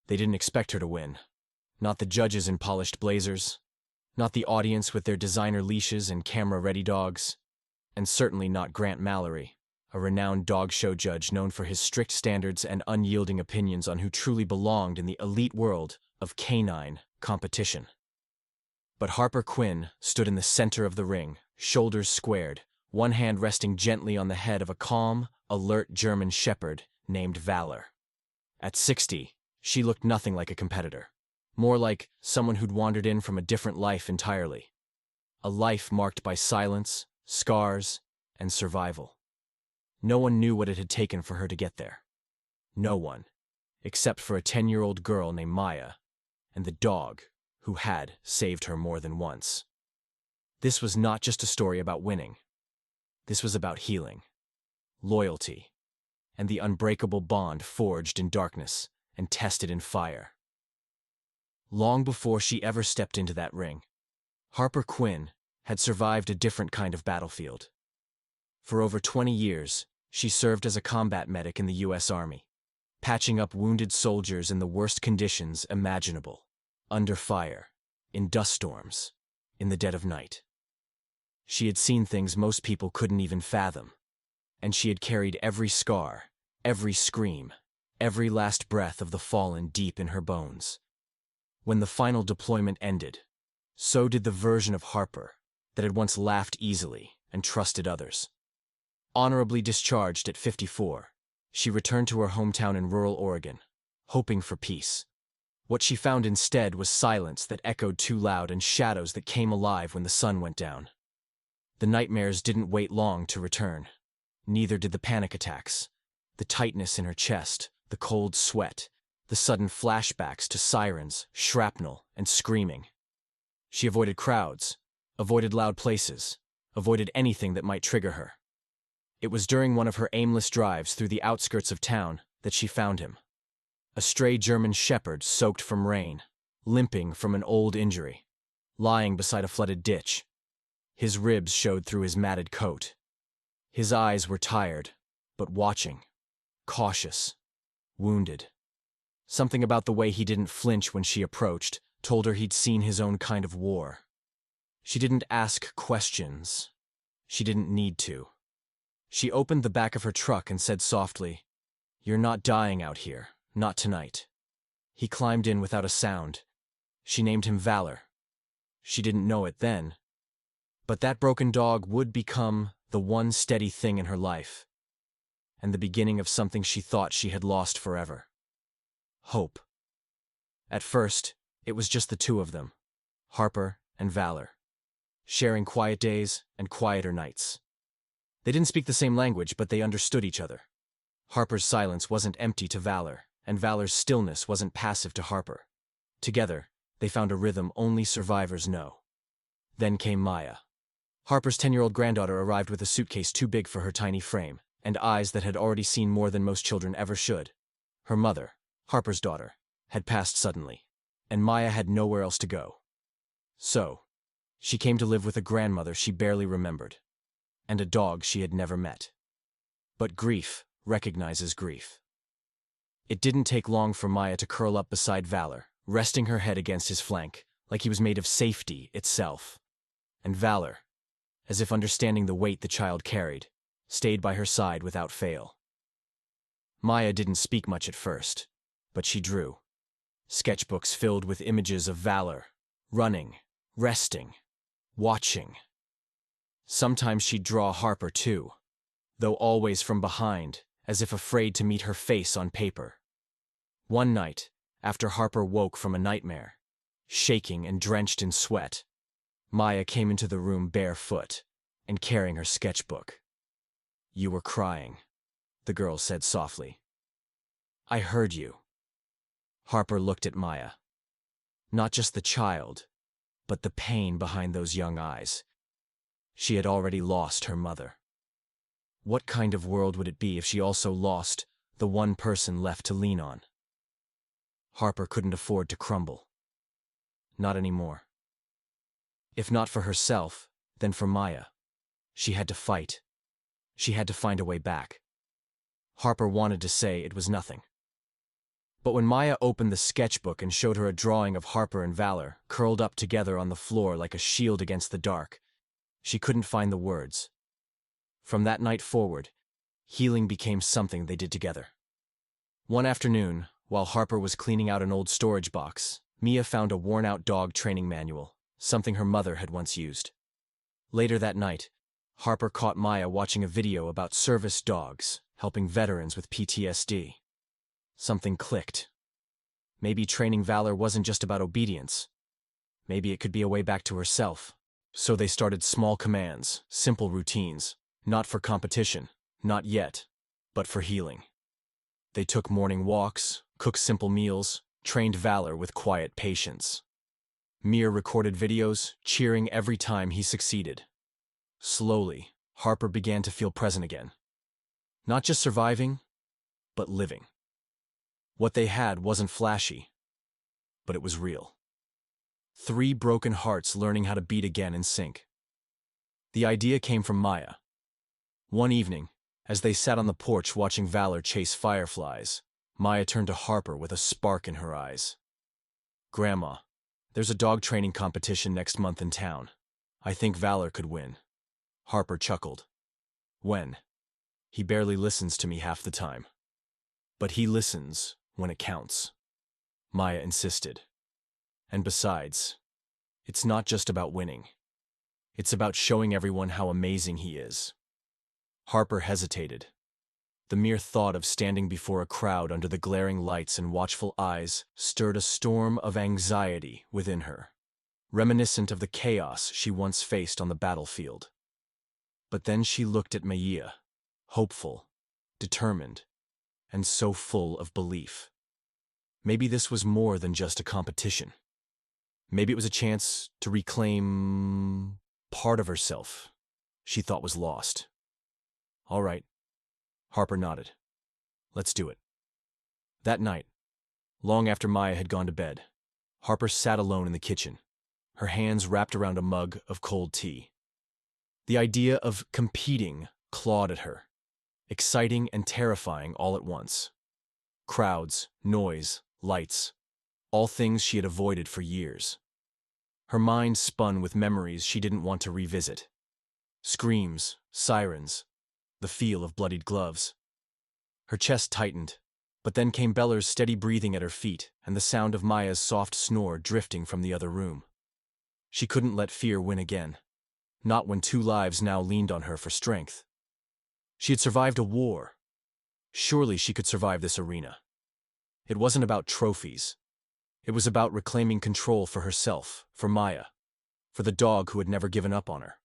They didn't expect her to win. Not the judges in polished blazers, not the audience with their designer leashes and camera-ready dogs, and certainly not Grant Mallory, a renowned dog show judge known for his strict standards and unyielding opinions on who truly belonged in the elite world of canine competition. But Harper Quinn stood in the center of the ring, shoulders squared, one hand resting gently on the head of a calm, alert German shepherd named Valor. At 60, she looked nothing like a competitor. More like someone who'd wandered in from a different life entirely. A life marked by silence, scars, and survival. No one knew what it had taken for her to get there. No one, except for a 10-year-old girl named Maya, and the dog who had saved her more than once. This was not just a story about winning. This was about healing, loyalty, and the unbreakable bond forged in darkness and tested in fire. Long before she ever stepped into that ring, Harper Quinn had survived a different kind of battlefield. For over 20 years, she served as a combat medic in the U.S. Army, patching up wounded soldiers in the worst conditions imaginable, under fire, in dust storms, in the dead of night. She had seen things most people couldn't even fathom, and she had carried every scar, every scream, every last breath of the fallen deep in her bones. When the final deployment ended, so did the version of Harper that had once laughed easily and trusted others. Honorably discharged at 54, she returned to her hometown in rural Oregon, hoping for peace. What she found instead was silence that echoed too loud and shadows that came alive when the sun went down. The nightmares didn't wait long to return. Neither did the panic attacks, the tightness in her chest, the cold sweat, the sudden flashbacks to sirens, shrapnel, and screaming. She avoided crowds, avoided loud places, avoided anything that might trigger her. It was during one of her aimless drives through the outskirts of town that she found him. A stray German shepherd soaked from rain, limping from an old injury, lying beside a flooded ditch. His ribs showed through his matted coat. His eyes were tired, but watching, cautious, wounded. Something about the way he didn't flinch when she approached told her he'd seen his own kind of war. She didn't ask questions. She didn't need to. She opened the back of her truck and said softly, "You're not dying out here, not tonight." He climbed in without a sound. She named him Valor. She didn't know it then, but that broken dog would become the one steady thing in her life, and the beginning of something she thought she had lost forever. Hope. At first, it was just the two of them, Harper and Valor, sharing quiet days and quieter nights. They didn't speak the same language, but they understood each other. Harper's silence wasn't empty to Valor, and Valor's stillness wasn't passive to Harper. Together, they found a rhythm only survivors know. Then came Maya. Harper's 10-year-old granddaughter arrived with a suitcase too big for her tiny frame, and eyes that had already seen more than most children ever should. Her mother, Harper's daughter, had passed suddenly, and Maya had nowhere else to go. So, she came to live with a grandmother she barely remembered, and a dog she had never met. But grief recognizes grief. It didn't take long for Maya to curl up beside Valor, resting her head against his flank, like he was made of safety itself. And Valor, as if understanding the weight the child carried, stayed by her side without fail. Maya didn't speak much at first, but she drew. Sketchbooks filled with images of Valor, running, resting, watching. Sometimes she'd draw Harper too, though always from behind, as if afraid to meet her face on paper. One night, after Harper woke from a nightmare, shaking and drenched in sweat, Maya came into the room barefoot and carrying her sketchbook. "You were crying," the girl said softly. "I heard you." Harper looked at Maya. Not just the child, but the pain behind those young eyes. She had already lost her mother. What kind of world would it be if she also lost the one person left to lean on? Harper couldn't afford to crumble. Not anymore. If not for herself, then for Maya. She had to fight. She had to find a way back. Harper wanted to say it was nothing. But when Maya opened the sketchbook and showed her a drawing of Harper and Valor, curled up together on the floor like a shield against the dark, she couldn't find the words. From that night forward, healing became something they did together. One afternoon, while Harper was cleaning out an old storage box, Mia found a worn-out dog training manual, something her mother had once used. Later that night, Harper caught Maya watching a video about service dogs helping veterans with PTSD. Something clicked. Maybe training Valor wasn't just about obedience. Maybe it could be a way back to herself. So they started small commands, simple routines, not for competition, not yet, but for healing. They took morning walks, cooked simple meals, trained Valor with quiet patience. Mia recorded videos, cheering every time he succeeded. Slowly, Harper began to feel present again. Not just surviving, but living. What they had wasn't flashy, but it was real. 3 broken hearts learning how to beat again in sync. The idea came from Maya. One evening, as they sat on the porch watching Valor chase fireflies, Maya turned to Harper with a spark in her eyes. "Grandma, there's a dog training competition next month in town. I think Valor could win." Harper chuckled. "When? He barely listens to me half the time." "But he listens when it counts," Maya insisted. "And besides, it's not just about winning. It's about showing everyone how amazing he is." Harper hesitated. The mere thought of standing before a crowd under the glaring lights and watchful eyes stirred a storm of anxiety within her, reminiscent of the chaos she once faced on the battlefield. But then she looked at Maya, hopeful, determined, and so full of belief. Maybe this was more than just a competition. Maybe it was a chance to reclaim part of herself she thought was lost. "All right," Harper nodded. "Let's do it." That night, long after Maya had gone to bed, Harper sat alone in the kitchen, her hands wrapped around a mug of cold tea. The idea of competing clawed at her, exciting and terrifying all at once. Crowds, noise, lights, all things she had avoided for years. Her mind spun with memories she didn't want to revisit. Screams, sirens, the feel of bloodied gloves. Her chest tightened, but then came Beller's steady breathing at her feet and the sound of Maya's soft snore drifting from the other room. She couldn't let fear win again, not when 2 lives now leaned on her for strength. She had survived a war. Surely she could survive this arena. It wasn't about trophies. It was about reclaiming control for herself, for Maya, for the dog who had never given up on her.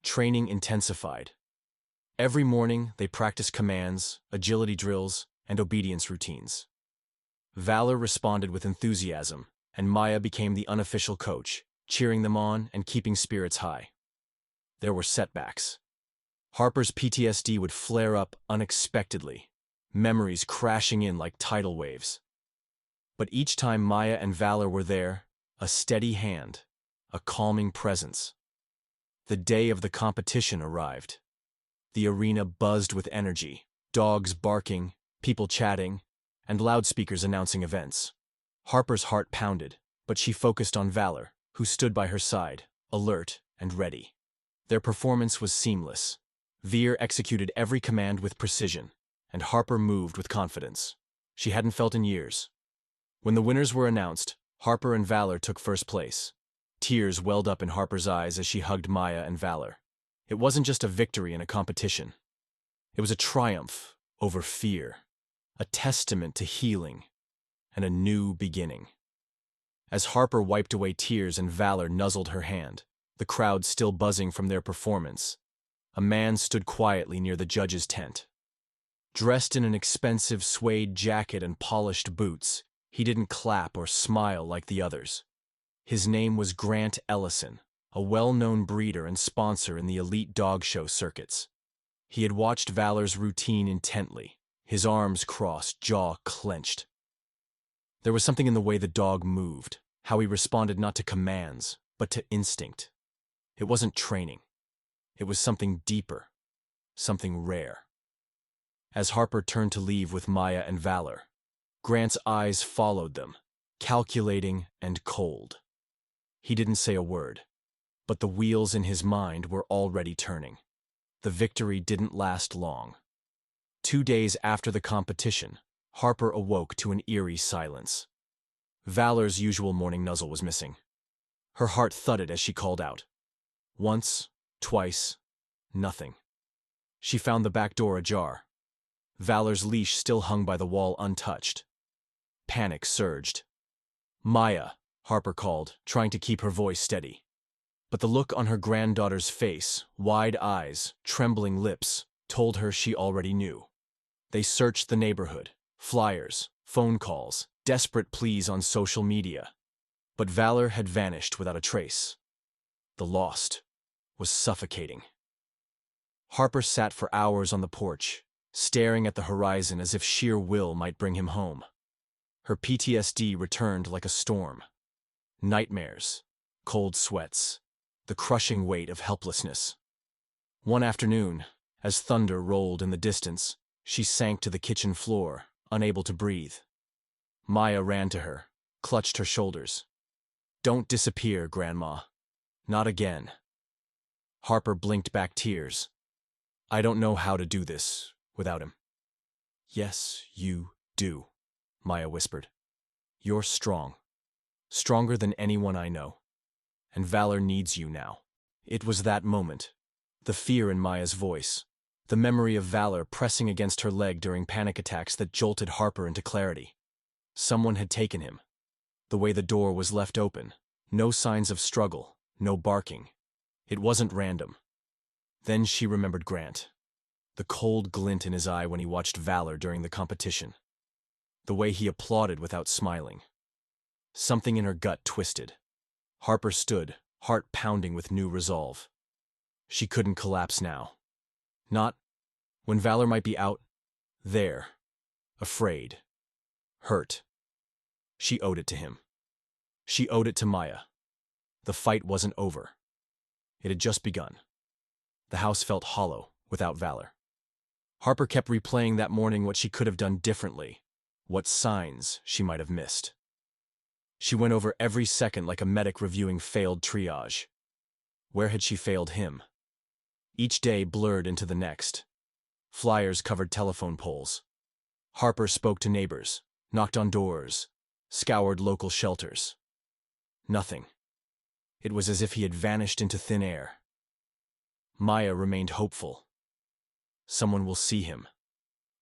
Training intensified. Every morning, they practiced commands, agility drills, and obedience routines. Valor responded with enthusiasm, and Maya became the unofficial coach, cheering them on and keeping spirits high. There were setbacks. Harper's PTSD would flare up unexpectedly, memories crashing in like tidal waves. But each time Maya and Valor were there, a steady hand, a calming presence. The day of the competition arrived. The arena buzzed with energy, dogs barking, people chatting, and loudspeakers announcing events. Harper's heart pounded, but she focused on Valor, who stood by her side, alert and ready. Their performance was seamless. Veer executed every command with precision, and Harper moved with confidence she hadn't felt in years. When the winners were announced, Harper and Valor took first place. Tears welled up in Harper's eyes as she hugged Maya and Valor. It wasn't just a victory in a competition. It was a triumph over fear, a testament to healing, and a new beginning. As Harper wiped away tears and Valor nuzzled her hand, the crowd still buzzing from their performance, a man stood quietly near the judge's tent. Dressed in an expensive suede jacket and polished boots, he didn't clap or smile like the others. His name was Grant Ellison, a well-known breeder and sponsor in the elite dog show circuits. He had watched Valor's routine intently, his arms crossed, jaw clenched. There was something in the way the dog moved, how he responded not to commands, but to instinct. It wasn't training. It was something deeper, something rare. As Harper turned to leave with Maya and Valor, Grant's eyes followed them, calculating and cold. He didn't say a word, but the wheels in his mind were already turning. The victory didn't last long. 2 days after the competition, Harper awoke to an eerie silence. Valor's usual morning nuzzle was missing. Her heart thudded as she called out. Once, twice, nothing. She found the back door ajar. Valor's leash still hung by the wall untouched. Panic surged. "Maya," Harper called, trying to keep her voice steady. But the look on her granddaughter's face, wide eyes, trembling lips, told her she already knew. They searched the neighborhood, flyers, phone calls, desperate pleas on social media. But Valor had vanished without a trace. The lost was suffocating. Harper sat for hours on the porch, staring at the horizon as if sheer will might bring him home. Her PTSD returned like a storm. Nightmares, cold sweats, the crushing weight of helplessness. One afternoon, as thunder rolled in the distance, she sank to the kitchen floor, unable to breathe. Maya ran to her, clutched her shoulders. "Don't disappear, Grandma. Not again." Harper blinked back tears. "I don't know how to do this without him." "Yes, you do," Maya whispered. "You're strong. Stronger than anyone I know. And Valor needs you now." It was that moment. The fear in Maya's voice, the memory of Valor pressing against her leg during panic attacks that jolted Harper into clarity. Someone had taken him. The way the door was left open, no signs of struggle, no barking. It wasn't random. Then she remembered Grant. The cold glint in his eye when he watched Valor during the competition. The way he applauded without smiling. Something in her gut twisted. Harper stood, heart pounding with new resolve. She couldn't collapse now. Not when Valor might be out there, afraid, hurt. She owed it to him. She owed it to Maya. The fight wasn't over. It had just begun. The house felt hollow without Valor. Harper kept replaying that morning what she could have done differently, what signs she might have missed. She went over every second like a medic reviewing failed triage. Where had she failed him? Each day blurred into the next. Flyers covered telephone poles. Harper spoke to neighbors, knocked on doors, scoured local shelters. Nothing. It was as if he had vanished into thin air. Maya remained hopeful. Someone will see him.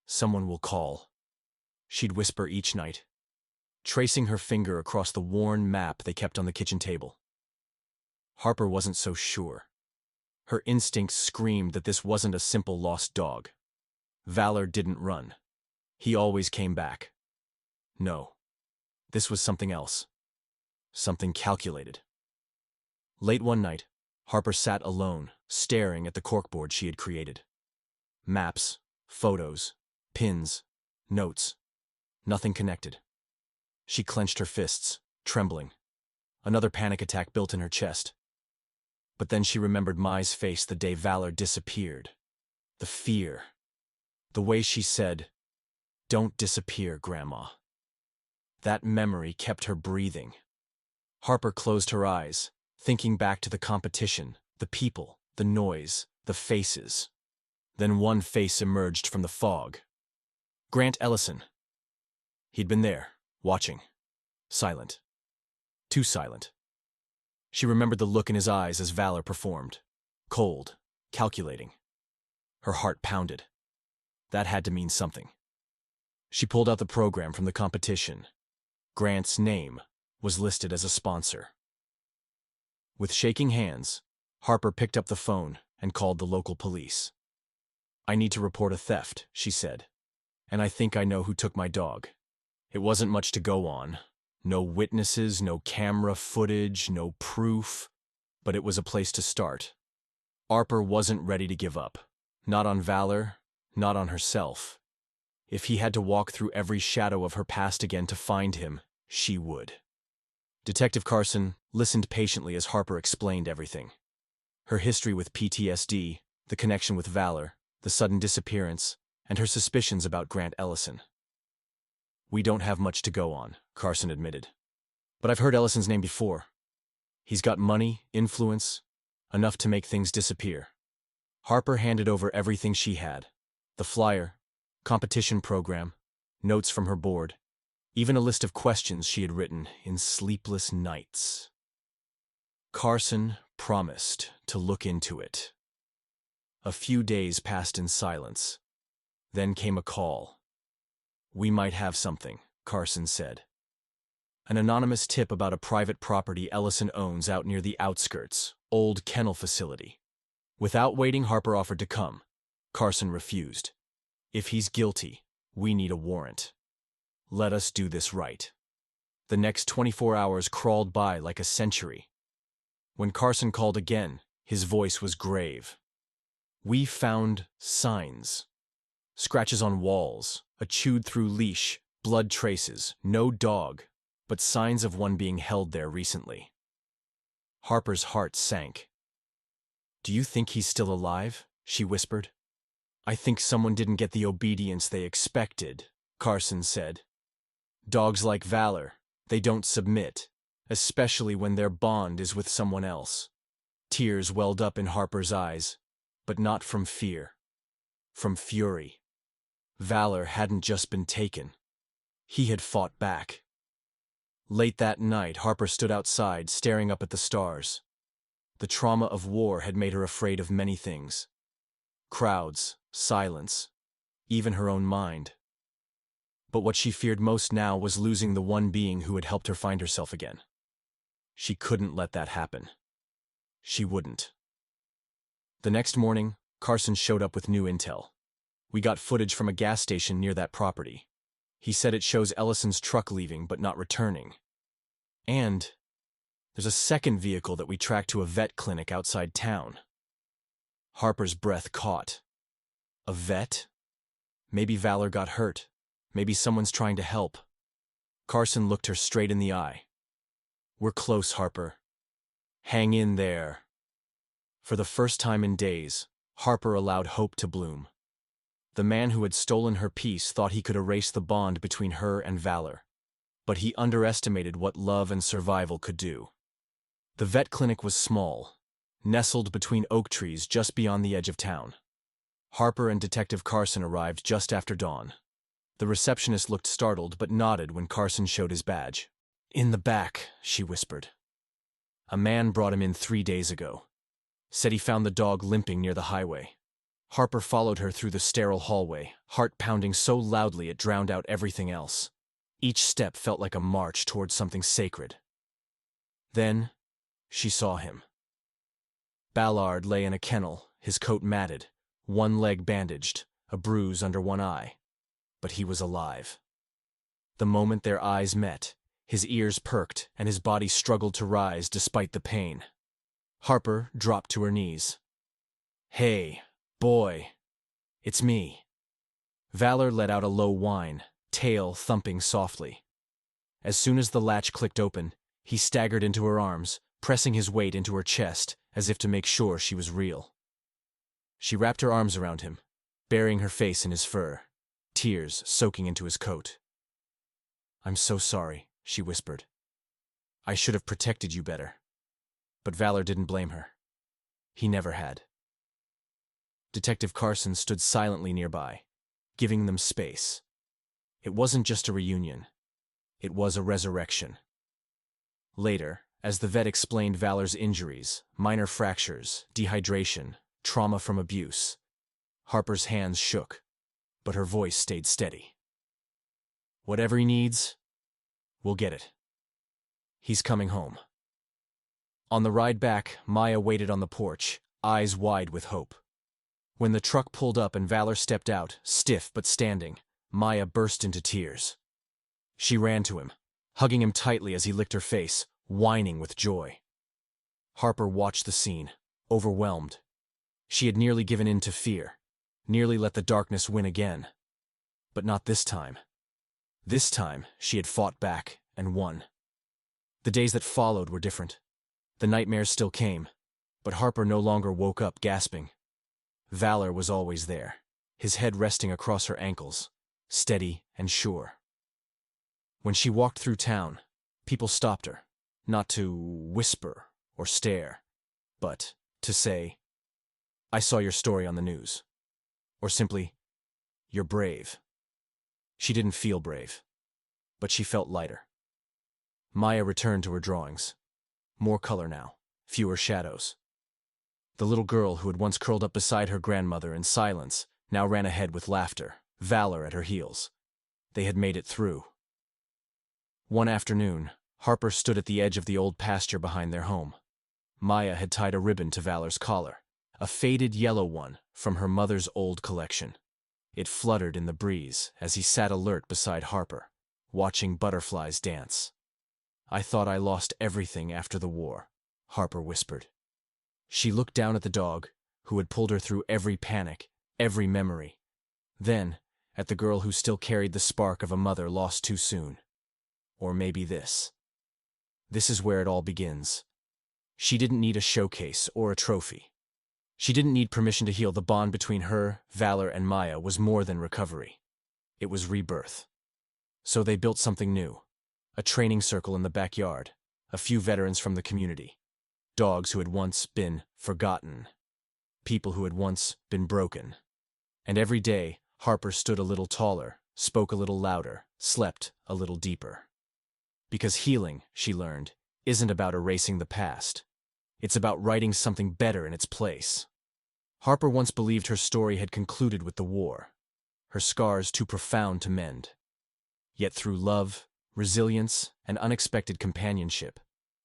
Someone will call. She'd whisper each night, tracing her finger across the worn map they kept on the kitchen table. Harper wasn't so sure. Her instincts screamed that this wasn't a simple lost dog. Valor didn't run. He always came back. No. This was something else. Something calculated. Late one night, Harper sat alone, staring at the corkboard she had created. Maps, photos, pins, notes. Nothing connected. She clenched her fists, trembling. Another panic attack built in her chest. But then she remembered Mai's face the day Valor disappeared. The fear. The way she said, "Don't disappear, Grandma." That memory kept her breathing. Harper closed her eyes, thinking back to the competition, the people, the noise, the faces. Then one face emerged from the fog. Grant Ellison. He'd been there, watching. Silent. Too silent. She remembered the look in his eyes as Valor performed. Cold, calculating. Her heart pounded. That had to mean something. She pulled out the program from the competition. Grant's name was listed as a sponsor. With shaking hands, Harper picked up the phone and called the local police. "I need to report a theft," she said. "And I think I know who took my dog." It wasn't much to go on. No witnesses, no camera footage, no proof. But it was a place to start. Harper wasn't ready to give up. Not on Valor, not on herself. If he had to walk through every shadow of her past again to find him, she would. Detective Carson listened patiently as Harper explained everything. Her history with PTSD, the connection with Valor, the sudden disappearance, and her suspicions about Grant Ellison. We don't have much to go on, Carson admitted. But I've heard Ellison's name before. He's got money, influence, enough to make things disappear. Harper handed over everything she had. The flyer, competition program, notes from her board, even a list of questions she had written in sleepless nights. Carson promised to look into it. A few days passed in silence. Then came a call. "We might have something," Carson said. An anonymous tip about a private property Ellison owns out near the outskirts, old kennel facility. Without waiting, Harper offered to come. Carson refused. "If he's guilty, we need a warrant. Let us do this right." The next 24 hours crawled by like a century. When Carson called again, his voice was grave. "We found signs. Scratches on walls, a chewed-through leash, blood traces, no dog, but signs of one being held there recently." Harper's heart sank. "Do you think he's still alive?" she whispered. "I think someone didn't get the obedience they expected," Carson said. "Dogs like Valor, they don't submit, especially when their bond is with someone else." Tears welled up in Harper's eyes, but not from fear, from fury. Valor hadn't just been taken. He had fought back. Late that night, Harper stood outside, staring up at the stars. The trauma of war had made her afraid of many things. Crowds, silence, even her own mind. But what she feared most now was losing the one being who had helped her find herself again. She couldn't let that happen. She wouldn't. The next morning, Carson showed up with new intel. "We got footage from a gas station near that property. He said it shows Ellison's truck leaving but not returning. And there's a second vehicle that we tracked to a vet clinic outside town." Harper's breath caught. A vet? Maybe Valor got hurt. Maybe someone's trying to help. Carson looked her straight in the eye. "We're close, Harper. Hang in there." For the first time in days, Harper allowed hope to bloom. The man who had stolen her peace thought he could erase the bond between her and Valor. But he underestimated what love and survival could do. The vet clinic was small, nestled between oak trees just beyond the edge of town. Harper and Detective Carson arrived just after dawn. The receptionist looked startled but nodded when Carson showed his badge. "In the back," she whispered. "A man brought him in 3 days ago. Said he found the dog limping near the highway." Harper followed her through the sterile hallway, heart pounding so loudly it drowned out everything else. Each step felt like a march towards something sacred. Then, she saw him. Ballard lay in a kennel, his coat matted, one leg bandaged, a bruise under one eye. But he was alive. The moment their eyes met, his ears perked and his body struggled to rise despite the pain. Harper dropped to her knees. "Hey, boy, it's me." Valor let out a low whine, tail thumping softly. As soon as the latch clicked open, he staggered into her arms, pressing his weight into her chest as if to make sure she was real. She wrapped her arms around him, burying her face in his fur, tears soaking into his coat. "I'm so sorry," she whispered. "I should have protected you better." But Valor didn't blame her. He never had. Detective Carson stood silently nearby, giving them space. It wasn't just a reunion. It was a resurrection. Later, as the vet explained Valor's injuries, minor fractures, dehydration, trauma from abuse, Harper's hands shook, but her voice stayed steady. "Whatever he needs, we'll get it. He's coming home." On the ride back, Maya waited on the porch, eyes wide with hope. When the truck pulled up and Valor stepped out, stiff but standing, Maya burst into tears. She ran to him, hugging him tightly as he licked her face, whining with joy. Harper watched the scene, overwhelmed. She had nearly given in to fear, nearly let the darkness win again. But not this time. This time, she had fought back and won. The days that followed were different. The nightmares still came, but Harper no longer woke up gasping. Valor was always there, his head resting across her ankles, steady and sure. When she walked through town, people stopped her, not to whisper or stare, but to say, "I saw your story on the news," or simply, "You're brave." She didn't feel brave, but she felt lighter. Maya returned to her drawings. More color now, fewer shadows. The little girl who had once curled up beside her grandmother in silence now ran ahead with laughter, valor at her heels. They had made it through. One afternoon, Harper stood at the edge of the old pasture behind their home. Maya had tied a ribbon to Valor's collar, a faded yellow one from her mother's old collection. It fluttered in the breeze as he sat alert beside Harper, watching butterflies dance. "I thought I lost everything after the war," Harper whispered. She looked down at the dog, who had pulled her through every panic, every memory. Then, at the girl who still carried the spark of a mother lost too soon. Or maybe this. This is where it all begins. She didn't need a showcase or a trophy. She didn't need permission to heal. The bond between her, Valor, and Maya was more than recovery. It was rebirth. So they built something new. A training circle in the backyard, a few veterans from the community, dogs who had once been forgotten, people who had once been broken. And every day, Harper stood a little taller, spoke a little louder, slept a little deeper. Because healing, she learned, isn't about erasing the past. It's about writing something better in its place. Harper once believed her story had concluded with the war, her scars too profound to mend. Yet through love, resilience, and unexpected companionship,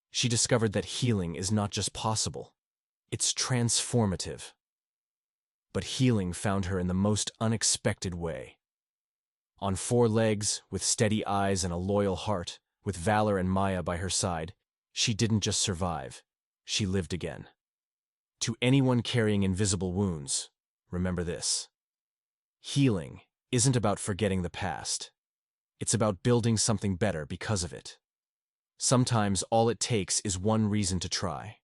she discovered that healing is not just possible, it's transformative. But healing found her in the most unexpected way. On 4 legs, with steady eyes and a loyal heart, with Valor and Maya by her side, she didn't just survive, she lived again. To anyone carrying invisible wounds, remember this. Healing isn't about forgetting the past. It's about building something better because of it. Sometimes all it takes is one reason to try.